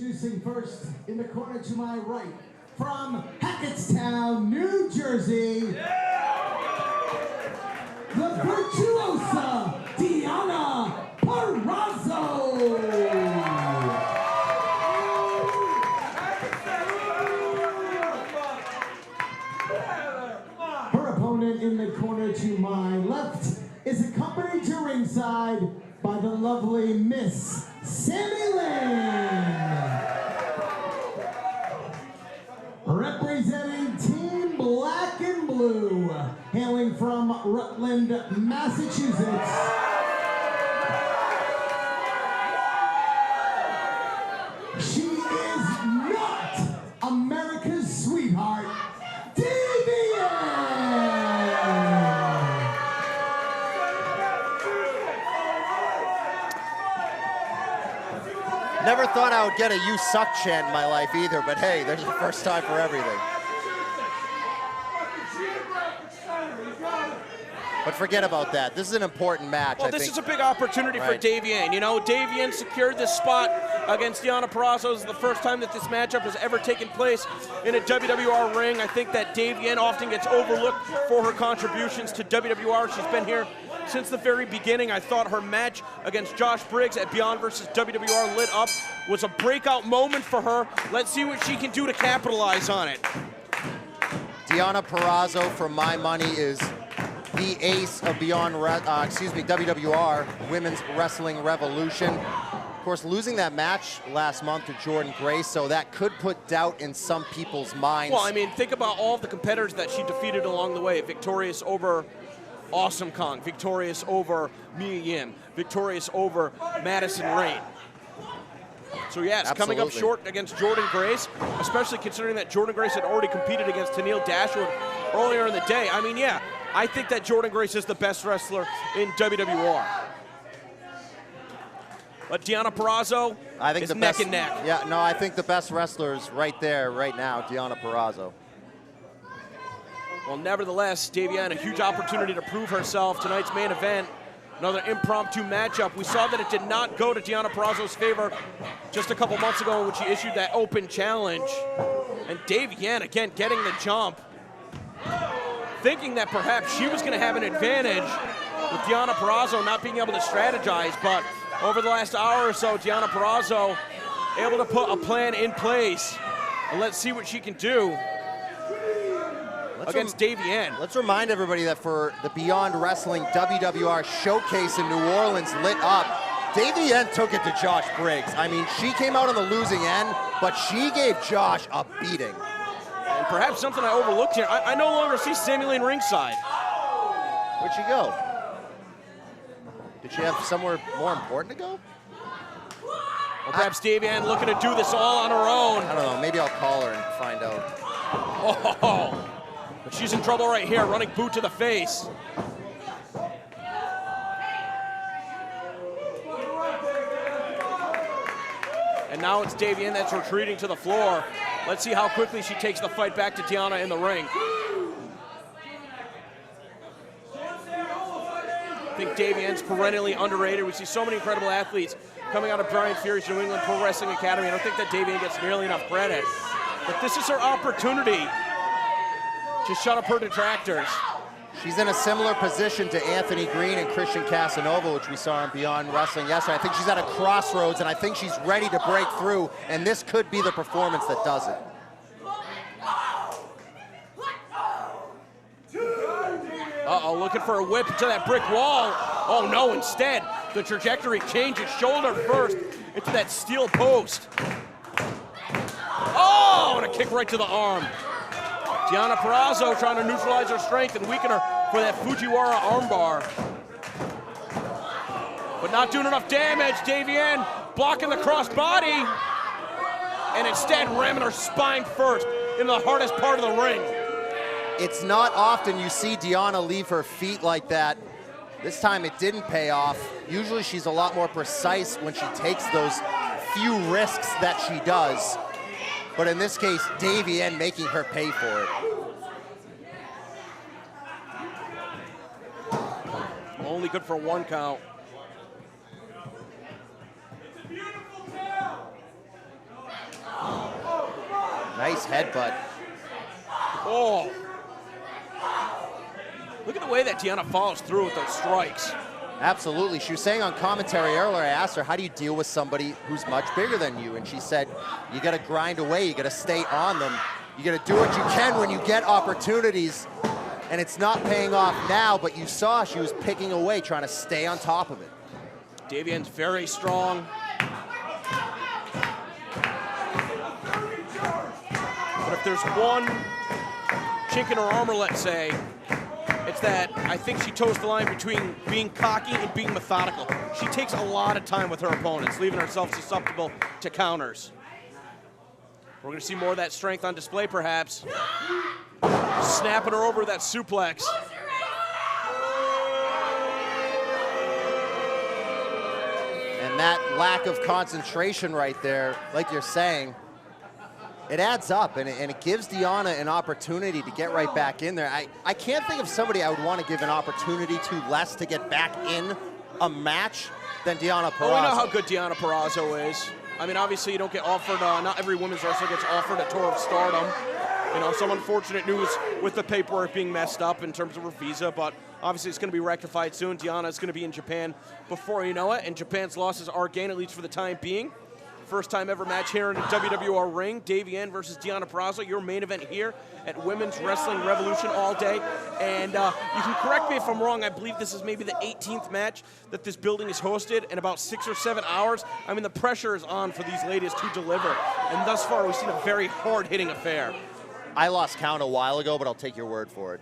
Introducing first, in the corner to my right, from Hackettstown, New Jersey, the virtuosa Deonna Purrazzo. Her opponent in the corner to my left is accompanied to ringside by the lovely Miss Sammy Lynn. Representing Team Black and Blue, hailing from Rutland, Massachusetts, she is not America's sweetheart, Davienne! Never thought I would get a "you suck" chant in my life either, but hey, there's a first time for everything. But forget about that. This is an important match. Well, this is a big opportunity for Davienne. You know, Davienne secured this spot against Deonna Purrazzo. This is the first time that this matchup has ever taken place in a WWR ring. I think that Davienne often gets overlooked for her contributions to WWR. She's been here since the very beginning. I thought her match against Josh Briggs at Beyond vs. WWR Lit Up was a breakout moment for her. Let's see what she can do to capitalize on it. Deonna Purrazzo, for my money, is the ace of WWR, Women's Wrestling Revolution. Of course, losing that match last month to Jordynne Grace, so that could put doubt in some people's minds. Well, I mean, think about all the competitors that she defeated along the way. Victorious over Awesome Kong, victorious over Mia Yim, victorious over Madison Rayne. So yes, coming up short against Jordynne Grace, especially considering that Jordynne Grace had already competed against Tennille Dashwood earlier in the day. I mean, yeah, I think that Jordynne Grace is the best wrestler in WWR. But Deonna Purrazzo is neck and neck. Yeah, no, I think the best wrestler is right there, right now, Deonna Purrazzo. Well, nevertheless, Davienne, a huge opportunity to prove herself. Tonight's main event, another impromptu matchup. We saw that it did not go to Deonna Purrazzo's favor just a couple months ago when she issued that open challenge. And Davienne, again, getting the jump, thinking that perhaps she was going to have an advantage with Deonna Purrazzo not being able to strategize. But over the last hour or so, Deonna Purrazzo able to put a plan in place. And let's see what she can do against Davienne. Let's remind everybody that for the Beyond Wrestling WWR Showcase in New Orleans Lit Up, Davienne took it to Josh Briggs. I mean, she came out on the losing end, but she gave Josh a beating. And perhaps something I overlooked here, I no longer see Sammy Lynn ringside. Where'd she go? Did she have somewhere more important to go? Or perhaps Davienne looking to do this all on her own. I don't know, maybe I'll call her and find out. Oh, but she's in trouble right here, running boot to the face. And now it's Davienne that's retreating to the floor. Let's see how quickly she takes the fight back to Deonna in the ring. I think Davienne's perennially underrated. We see so many incredible athletes coming out of Brian Fury's New England Pro Wrestling Academy. I don't think that Davienne gets nearly enough credit. But this is her opportunity to shut up her detractors. She's in a similar position to Anthony Green and Christian Casanova, which we saw in Beyond Wrestling yesterday. I think she's at a crossroads, and I think she's ready to break through, and this could be the performance that does it. Uh-oh, looking for a whip to that brick wall. Oh no, instead, the trajectory changes, shoulder first into that steel post. Oh, and a kick right to the arm. Deonna Purrazzo trying to neutralize her strength and weaken her for that Fujiwara armbar. But not doing enough damage. Davienne blocking the crossbody. And instead ramming her spine first into the hardest part of the ring. It's not often you see Deonna leave her feet like that. This time it didn't pay off. Usually she's a lot more precise when she takes those few risks that she does. But in this case, Davienne making her pay for it. Only good for one count. Nice headbutt. Oh. Look at the way that Deonna follows through with those strikes. Absolutely. She was saying on commentary earlier, I asked her, how do you deal with somebody who's much bigger than you? And she said, you got to grind away. You got to stay on them. You got to do what you can when you get opportunities. And it's not paying off now, but you saw she was picking away, trying to stay on top of it. Davienne's very strong. But if there's one chink in her armor, let's say, it's that I think she toes the line between being cocky and being methodical. She takes a lot of time with her opponents, leaving herself susceptible to counters. We're going to see more of that strength on display, perhaps. Snapping her over that suplex. And that lack of concentration right there, like you're saying, it adds up, and it gives Deonna an opportunity to get right back in there. I can't think of somebody I would want to give an opportunity to less to get back in a match than Deonna Purrazzo. Well, we know how good Deonna Purrazzo is. I mean, obviously you don't get offered, not every women's wrestler gets offered a tour of stardom. You know, some unfortunate news with the paperwork being messed up in terms of her visa, but obviously it's going to be rectified soon. Deonna is going to be in Japan before you know it, and Japan's losses are gained, at least for the time being. First time ever match here in the WWR ring. Davienne versus Deonna Purrazzo, your main event here at Women's Wrestling Revolution all day. And you can correct me if I'm wrong, I believe this is maybe the 18th match that this building has hosted in about 6 or 7 hours. I mean, the pressure is on for these ladies to deliver. And thus far, we've seen a very hard-hitting affair. I lost count a while ago, but I'll take your word for it.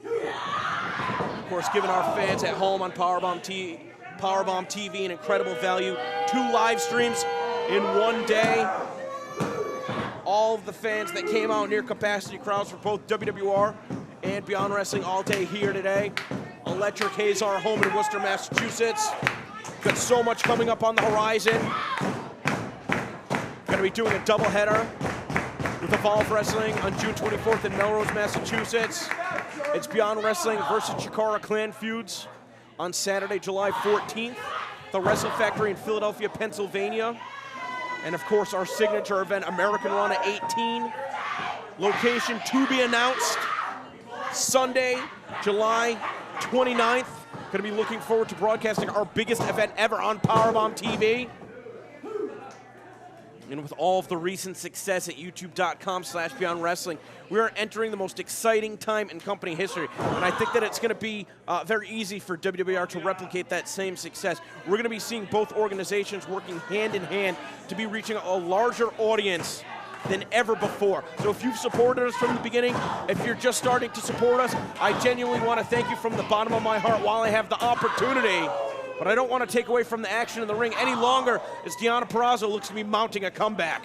Of course, giving our fans at home on Powerbomb TV an incredible value. 2 live streams in one day. All of the fans that came out near capacity crowds for both WWR and Beyond Wrestling all day here today. Electric Hazar home in Worcester, Massachusetts. Got so much coming up on the horizon. Going to be doing a doubleheader with Evolve Wrestling on June 24th in Melrose, Massachusetts. It's Beyond Wrestling versus Chikara Clan feuds on Saturday, July 14th, the Wrestle Factory in Philadelphia, Pennsylvania. And of course, our signature event, American Rana 18. Location to be announced, Sunday, July 29th. Gonna be looking forward to broadcasting our biggest event ever on Powerbomb TV. And with all of the recent success at youtube.com/Beyond Wrestling, we are entering the most exciting time in company history. And I think that it's going to be very easy for WWR to replicate that same success. We're going to be seeing both organizations working hand in hand to be reaching a larger audience than ever before. So if you've supported us from the beginning, if you're just starting to support us, I genuinely want to thank you from the bottom of my heart while I have the opportunity. But I don't want to take away from the action in the ring any longer as Deonna Purrazzo looks to be mounting a comeback.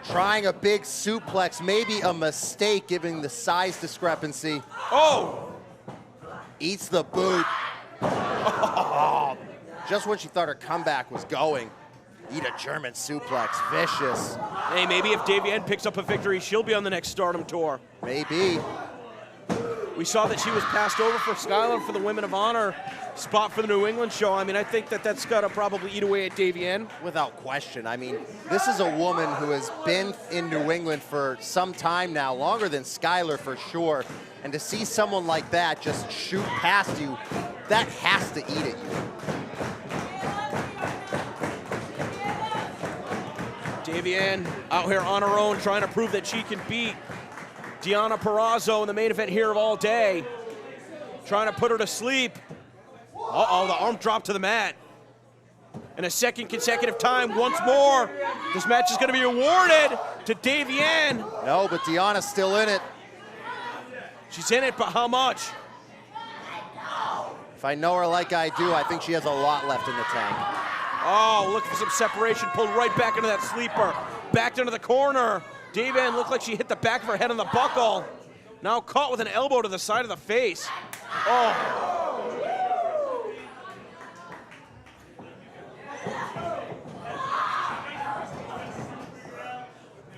Trying a big suplex, maybe a mistake given the size discrepancy. Oh! Eats the boot. Oh. Just when she thought her comeback was going. Eat a German suplex, vicious. Hey, maybe if Davienne picks up a victory, she'll be on the next Stardom tour. Maybe. We saw that she was passed over for Skylar for the Women of Honor spot for the New England show. I mean, I think that that's got to probably eat away at Davienne. Without question. I mean, this is a woman who has been in New England for some time now, longer than Skylar for sure. And to see someone like that just shoot past you, that has to eat at you. Davienne out here on her own trying to prove that she can beat Deonna Purrazzo in the main event here of all day. Trying to put her to sleep. Uh-oh, the arm dropped to the mat. And a second consecutive time once more. This match is going to be awarded to Davienne. No, but Deonna's still in it. She's in it, but how much? If I know her like I do, I think she has a lot left in the tank. Oh, looking for some separation. Pulled right back into that sleeper. Backed into the corner. Davienne looked like she hit the back of her head on the buckle. Now caught with an elbow to the side of the face. Oh.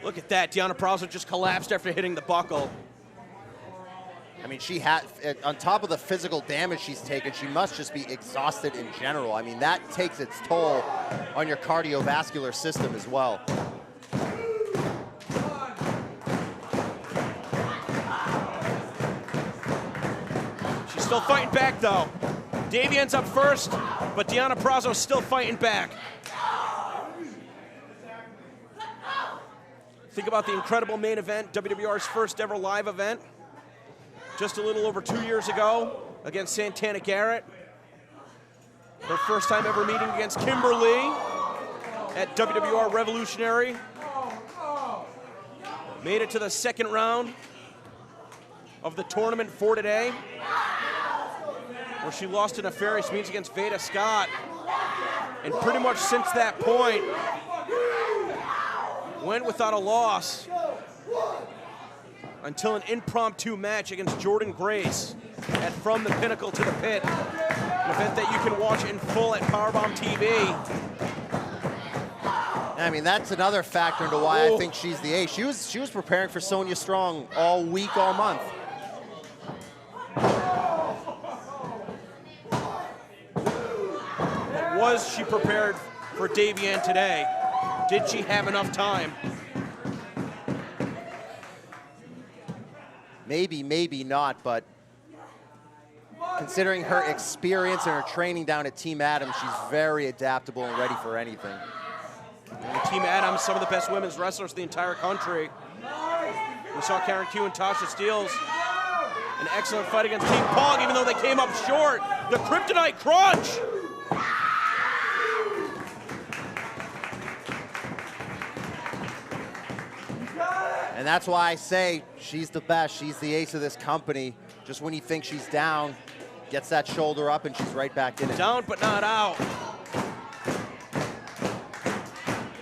Look at that. Deonna Purrazzo just collapsed after hitting the buckle. I mean, she had, on top of the physical damage she's taken, she must just be exhausted in general. I mean, that takes its toll on your cardiovascular system as well. She's still fighting back, though. Davienne's up first, but Deonna Purrazzo's still fighting back. Think about the incredible main event, WWR's first ever live event, just a little over 2 years ago against Santana Garrett. Her first time ever meeting against Kimberly at WWR Revolutionary. Made it to the second round of the tournament for today, where she lost a nefarious means against Veda Scott. And pretty much since that point, went without a loss until an impromptu match against Jordan Grace at From the Pinnacle to the Pit, an event that you can watch in full at Powerbomb TV. I mean, that's another factor into why I think she's the ace. She was preparing for Sonya Strong all week, all month. But was she prepared for Davienne today? Did she have enough time? Maybe, maybe not, but considering her experience and her training down at Team Adams, she's very adaptable and ready for anything. And Team Adams, some of the best women's wrestlers in the entire country. We saw Karen Q and Tasha Steeles, an excellent fight against Team Pog, even though they came up short. The Kryptonite Crunch. And that's why I say she's the best. She's the ace of this company. Just when you think she's down, gets that shoulder up and she's right back in it. Down but not out.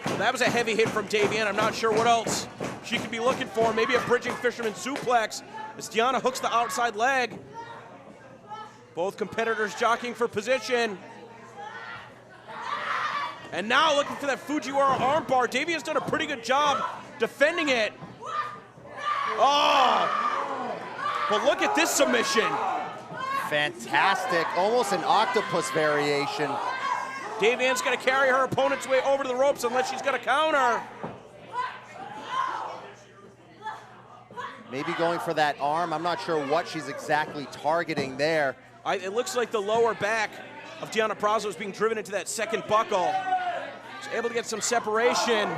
Well, that was a heavy hit from Davienne. I'm not sure what else she could be looking for. Maybe a bridging fisherman suplex as Deonna hooks the outside leg. Both competitors jockeying for position. And now looking for that Fujiwara armbar. Davienne's done a pretty good job defending it. Oh, but look at this submission. Fantastic, almost an octopus variation. Davienne's gonna carry her opponent's way over to the ropes unless she's gonna counter. Maybe going for that arm. I'm not sure what she's exactly targeting there. It looks like the lower back of Deonna Purrazzo is being driven into that second buckle. She's able to get some separation,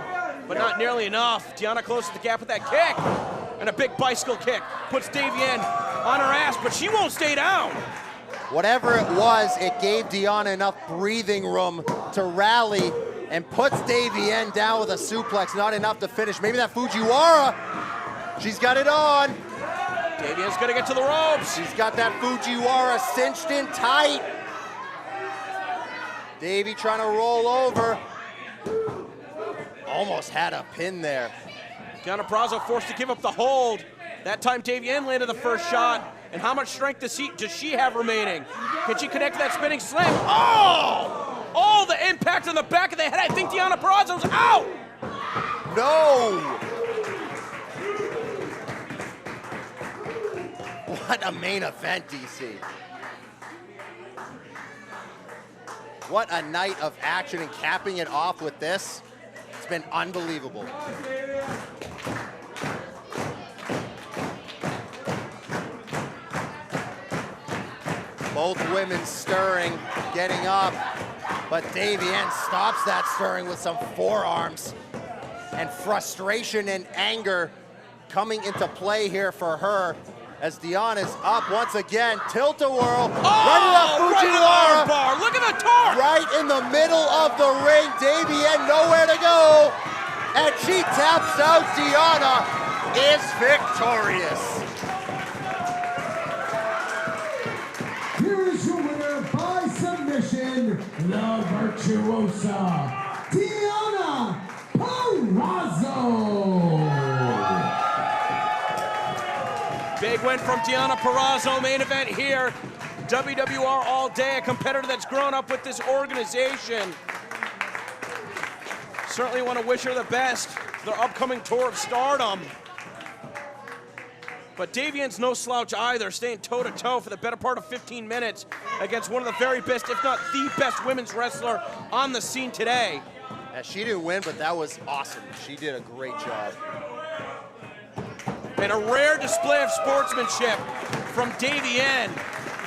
but not nearly enough. Deonna closes the gap with that kick. And a big bicycle kick puts Davienne on her ass, but she won't stay down. Whatever it was, it gave Deonna enough breathing room to rally and puts Davienne down with a suplex. Not enough to finish. Maybe that Fujiwara. She's got it on. Davienne's gonna get to the ropes. She's got that Fujiwara cinched in tight. Davie trying to roll over. Almost had a pin there. Deonna Purrazzo forced to give up the hold. That time Davienne landed the first shot. And how much strength does she have remaining? Can she connect that spinning slam? Oh! Oh, the impact on the back of the head. I think Deonna Purrazzo's out. No! What a main event, DC. What a night of action, and capping it off with this. It's been unbelievable. Both women stirring, getting up, but Davienne stops that stirring with some forearms. And frustration and anger coming into play here for her as Deonna's up once again. Tilt-a-whirl, right to Fujiwara. Bar. Look at the torque. Right in the middle of the ring. Davienne nowhere to go. And she taps out. Deonna is victorious. Here is your winner by submission, the virtuosa, Deonna Purrazzo. Big win from Deonna Purrazzo, main event here. WWR all day, a competitor that's grown up with this organization. Certainly want to wish her the best for their upcoming tour of stardom. But Davienne's no slouch either, staying toe-to-toe for the better part of 15 minutes against one of the very best, if not the best women's wrestler on the scene today. Yeah, she didn't win, but that was awesome. She did a great job. And a rare display of sportsmanship from Davienne.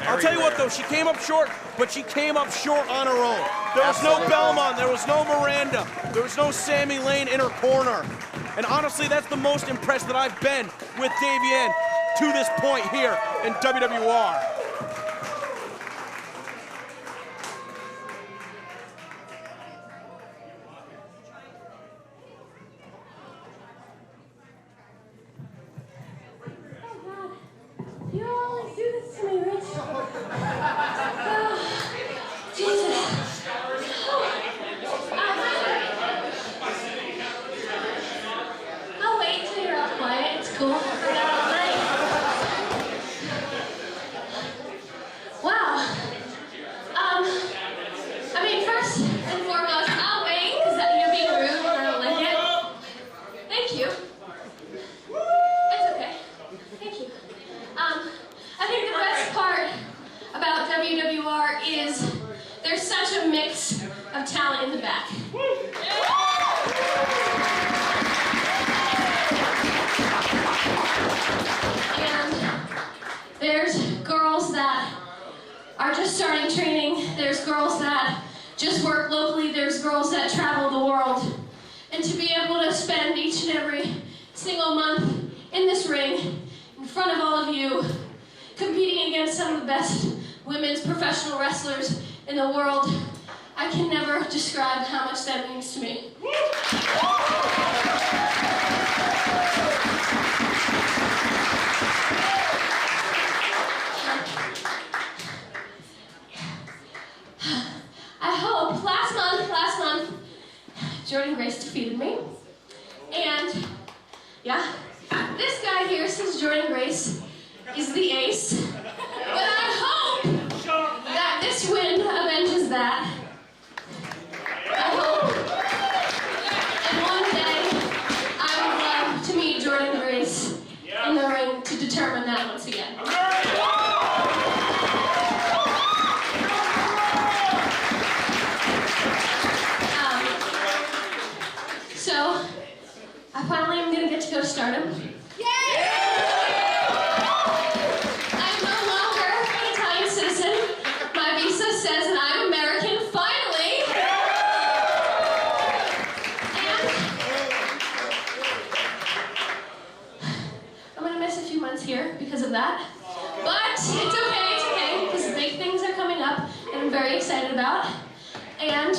I'll tell you what, though, she came up short, but she came up short on her own. There was no Belmont, there was no Miranda, there was no Sami Lane in her corner. And honestly, that's the most impressed that I've been with Davienne to this point here in WWR. You always do this to me, Rich. Jesus. I'll wait till you're all quiet. It's cool. I got all night. Wow. I mean, first and foremost, I'll wait because you're being rude and I don't like it. Thank you. It's okay. Thank you. I think the best part about WWR is there's such a mix of talent in the back. And there's girls that are just starting training, there's girls that just work locally, there's girls that travel the world. And to be able to spend each and every single month in this ring, in front of all of you, competing against some of the best women's professional wrestlers in the world, I can never describe how much that means to me. I hope last month, Jordan Grace defeated me. And yeah, this guy here says Jordan Grace is the ace. But I hope that this win avenges that. I hope. And one day, I would love to meet Jordan Grace in the ring to determine that once again. So, I finally am going to get to go to Stardom. I'm no longer an Italian citizen. My visa says that I'm American, finally. And I'm going to miss a few months here because of that. But it's okay, because big things are coming up and I'm very excited about. And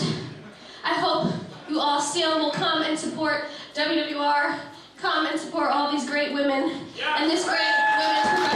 I hope you all still will come and support WWR, come and support all these great women and this great women's